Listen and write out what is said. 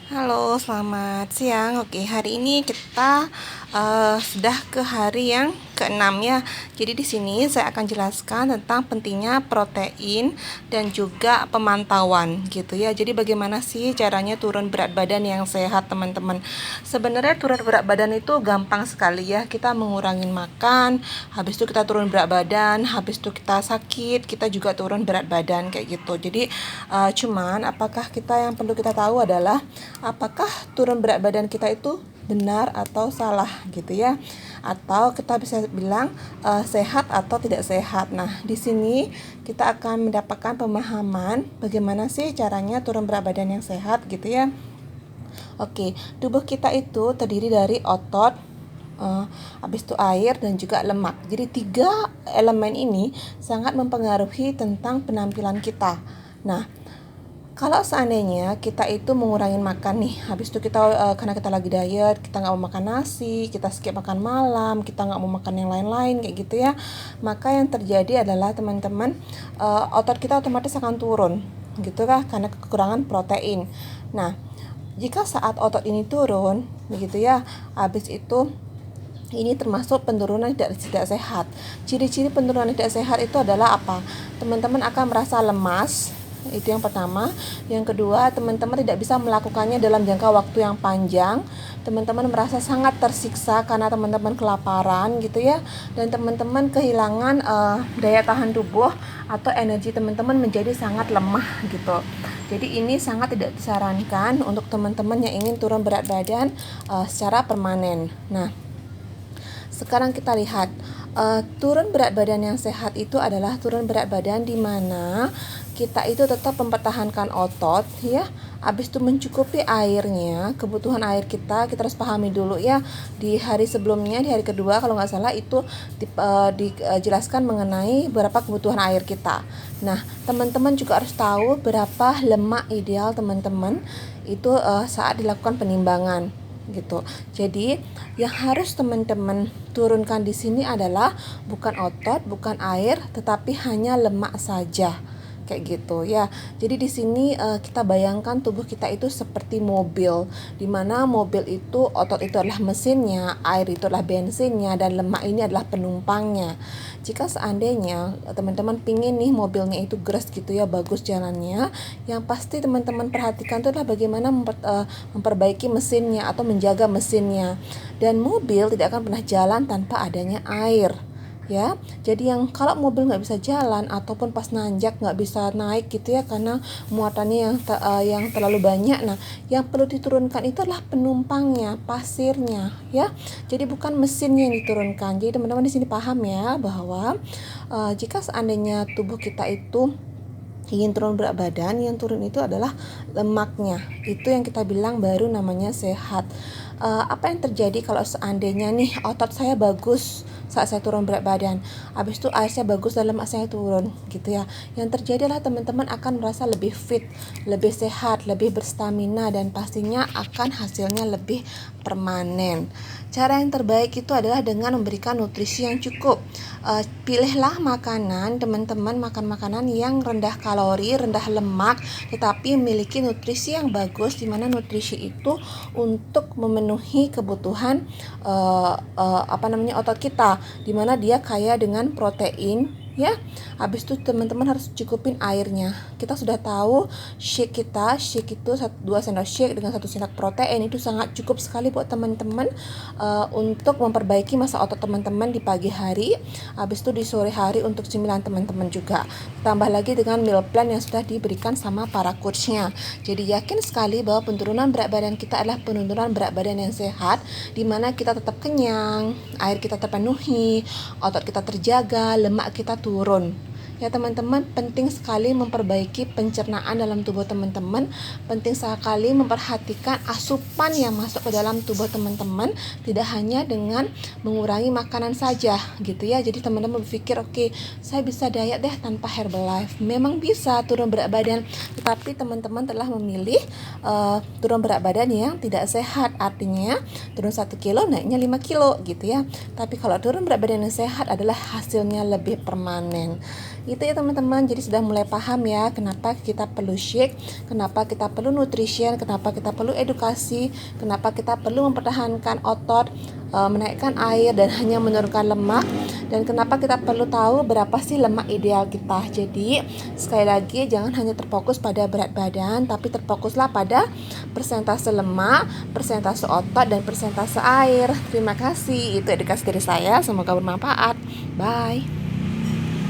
Halo, selamat siang. Oke, hari ini kita sudah ke hari yang keenam ya. Jadi di sini saya akan jelaskan tentang pentingnya protein dan juga pemantauan gitu ya. Jadi bagaimana sih caranya turun berat badan yang sehat, teman-teman? Sebenarnya turun berat badan itu gampang sekali ya. Kita mengurangin makan, habis itu kita turun berat badan, habis itu kita sakit, kita juga turun berat badan kayak gitu. Jadi cuman apakah kita yang perlu kita tahu adalah apakah turun berat badan kita itu benar atau salah gitu ya, atau kita bisa bilang sehat atau tidak sehat. Nah, di sini kita akan mendapatkan pemahaman bagaimana sih caranya turun berat badan yang sehat gitu ya. Oke, tubuh kita itu terdiri dari otot, habis itu air dan juga lemak. Jadi tiga elemen ini sangat mempengaruhi tentang penampilan kita. Nah, kalau seandainya kita itu mengurangi makan nih, habis itu kita karena kita lagi diet, kita nggak mau makan nasi, kita skip makan malam, kita nggak mau makan yang lain-lain kayak gitu ya, maka yang terjadi adalah teman-teman, otot kita otomatis akan turun, gitu kan, karena kekurangan protein. Nah, jika saat otot ini turun, begitu ya, habis itu ini termasuk penurunan tidak sehat. Ciri-ciri penurunan tidak sehat itu adalah apa? Teman-teman akan merasa lemas, itu yang pertama. Yang kedua, teman-teman tidak bisa melakukannya dalam jangka waktu yang panjang. Teman-teman merasa sangat tersiksa karena teman-teman kelaparan gitu ya. Dan teman-teman kehilangan daya tahan tubuh atau energi teman-teman menjadi sangat lemah gitu. Jadi ini sangat tidak disarankan untuk teman-teman yang ingin turun berat badan secara permanen. Nah, sekarang kita lihat turun berat badan yang sehat itu adalah turun berat badan di mana kita itu tetap mempertahankan otot ya, habis itu mencukupi airnya, kebutuhan air kita harus pahami dulu ya. Di hari sebelumnya, di hari kedua kalau nggak salah itu dijelaskan mengenai berapa kebutuhan air kita. Nah, teman-teman juga harus tahu berapa lemak ideal teman-teman itu saat dilakukan penimbangan gitu. Jadi yang harus teman-teman turunkan di sini adalah bukan otot, bukan air, tetapi hanya lemak saja. Kayak gitu ya. Jadi di sini kita bayangkan tubuh kita itu seperti mobil, di mana mobil itu otot itu adalah mesinnya, air itu adalah bensinnya, dan lemak ini adalah penumpangnya. Jika seandainya teman-teman pingin nih mobilnya itu geras gitu ya, bagus jalannya, yang pasti teman-teman perhatikan itu adalah bagaimana memperbaiki mesinnya atau menjaga mesinnya. Dan mobil tidak akan pernah jalan tanpa adanya air ya. Jadi yang kalau mobil nggak bisa jalan ataupun pas nanjak nggak bisa naik gitu ya karena muatannya yang terlalu banyak, nah yang perlu diturunkan itu adalah penumpangnya, pasirnya ya. Jadi bukan mesinnya yang diturunkan. Jadi teman-teman di sini paham ya bahwa jika seandainya tubuh kita itu ingin turun berat badan, yang turun itu adalah lemaknya. Itu yang kita bilang baru namanya sehat. Apa yang terjadi kalau seandainya nih otot saya bagus saat saya turun berat badan, habis itu air saya bagus dan lemak saya turun gitu ya. Yang terjadi adalah teman-teman akan merasa lebih fit, lebih sehat, lebih berstamina, dan pastinya akan hasilnya lebih permanen. Cara yang terbaik itu adalah dengan memberikan nutrisi yang cukup. Pilihlah makanan, teman-teman, makan makanan yang rendah kalori, rendah lemak, tetapi memiliki nutrisi yang bagus, di mana nutrisi itu untuk memenuhi kebutuhan otot kita, di mana dia kaya dengan protein ya. Habis itu teman-teman harus cukupin airnya. Kita sudah tahu shake itu 2 sendok shake dengan 1 sendok protein itu sangat cukup sekali buat teman-teman untuk memperbaiki masa otot teman-teman di pagi hari. Habis itu di sore hari untuk cemilan teman-teman juga. Tambah lagi dengan meal plan yang sudah diberikan sama para coachnya. Jadi yakin sekali bahwa penurunan berat badan kita adalah penurunan berat badan yang sehat, di mana kita tetap kenyang, air kita terpenuhi, otot kita terjaga, lemak kita turun. Ya teman-teman, penting sekali memperbaiki pencernaan dalam tubuh teman-teman. Penting sekali memperhatikan asupan yang masuk ke dalam tubuh teman-teman, tidak hanya dengan mengurangi makanan saja gitu ya. Jadi teman-teman berpikir oke, saya bisa diet deh tanpa Herbalife. Memang bisa turun berat badan, tetapi teman-teman telah memilih turun berat badan yang tidak sehat. Artinya turun 1 kilo naiknya 5 kilo gitu ya. Tapi kalau turun berat badan yang sehat adalah hasilnya lebih permanen. Itu ya teman-teman, jadi sudah mulai paham ya kenapa kita perlu shake, kenapa kita perlu nutrition, kenapa kita perlu edukasi, kenapa kita perlu mempertahankan otot, menaikkan air dan hanya menurunkan lemak, dan kenapa kita perlu tahu berapa sih lemak ideal kita. Jadi sekali lagi, jangan hanya terfokus pada berat badan, tapi terfokuslah pada persentase lemak, persentase otot, dan persentase air. Terima kasih, itu edukasi dari saya, semoga bermanfaat. Bye.